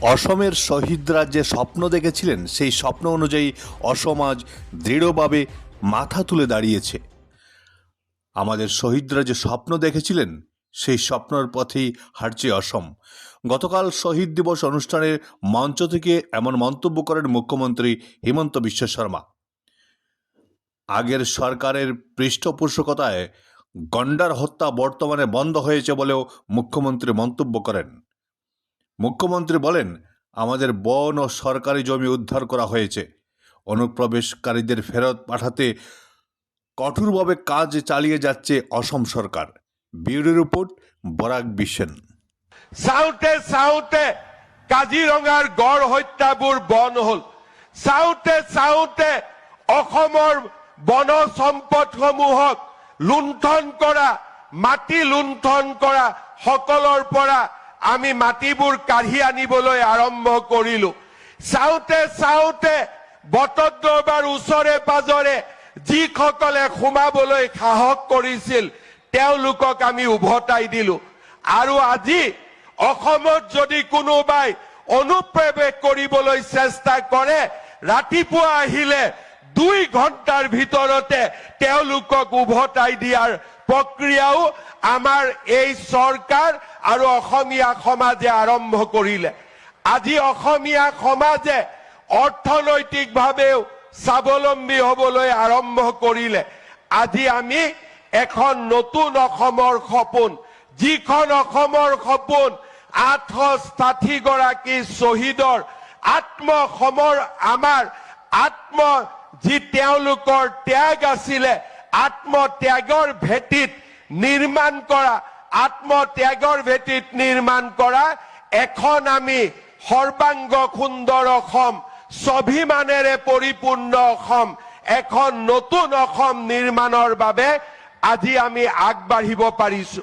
অসমের শহীদরা যে স্বপ্ন দেখেছিলেন সেই স্বপ্ন অনুযায়ী অসম আজ দৃঢ়ভাবে মাথা তুলে দাঁড়িয়েছে। আমাদের শহীদরা যে স্বপ্ন দেখেছিলেন সেই স্বপ্নের পথেই হাঁটছে অসম। গতকাল শহীদ দিবস অনুষ্ঠানের মঞ্চ থেকে এমন মন্তব্য করেন মুখ্যমন্ত্রী হিমন্ত বিশ্ব শর্মা। আগের সরকারের পৃষ্ঠপোষকতায় গন্ডার হত্যা বর্তমানে বন্ধ হয়েছে বলেও মুখ্যমন্ত্রী মন্তব্য করেন। মুখ্যমন্ত্রী বলেন, আমাদের বন ও সরকারি জমি উদ্ধার করা হয়েছে। অনুপ্রবেশকারীদের ফেরত পাঠাতে কঠোরভাবে কাজ চালিয়ে যাচ্ছে অসম সরকার। Bureau report, Barak Bishen. চাওঁতে চাওঁতে কাজিৰঙাৰ গড় হত্যাবোৰ বন্ধ হল। চাওঁতে চাওঁতে অসমৰ বন সম্পদসমূহক লুণ্ঠন কৰা, মাটি লুণ্ঠন কৰা সকলৰ পৰা আমি মাটিবোৰ কাঢ়ি আনিবলৈ আৰম্ভ কৰিলো। চাওঁতে চাওঁতে বটদ্ৰৱাৰ ওচৰে পাজৰে যিসকলে সোমাবলৈ সাহস কৰিছিল তেওঁলোকক আমি উভতাই দিলো। আৰু আজি অসমত যদি কোনোবাই অনুপ্ৰৱেশ কৰিবলৈ চেষ্টা কৰে, ৰাতিপুৱা আহিলে 2 ঘণ্টাৰ ভিতৰতে তেওঁলোকক উভতাই দিয়াৰ প্ৰক্ৰিয়াও আমাৰ এই চৰকাৰ আৰু অসমীয়া সমাজে আৰম্ভ কৰিলে। আজি অসমীয়া সমাজে অৰ্থনৈতিকভাৱেও স্বাৱলম্বী হ'বলৈ আৰম্ভ কৰিলে। আজি আমি এখন নতুন অসমৰ সপোন, যিখন অসমৰ সপোন 860 গৰাকী শ্বহীদৰ আত্মসমৰ, আমাৰ যি তেওঁলোকৰ ত্যাগ আছিলে, আত্মত্যাগৰ ভেটিত নিৰ্মাণ কৰা, আত্মত্যাগৰ ভেটিত নিৰ্মাণ কৰা এখন আমি সৰ্বাংগ সুন্দৰ অসম, স্বাভিমানেৰে পৰিপূৰ্ণ অসম, এখন নতুন অসম নিৰ্মাণৰ বাবে আজি আমি আগবাঢ়িব পাৰিছো।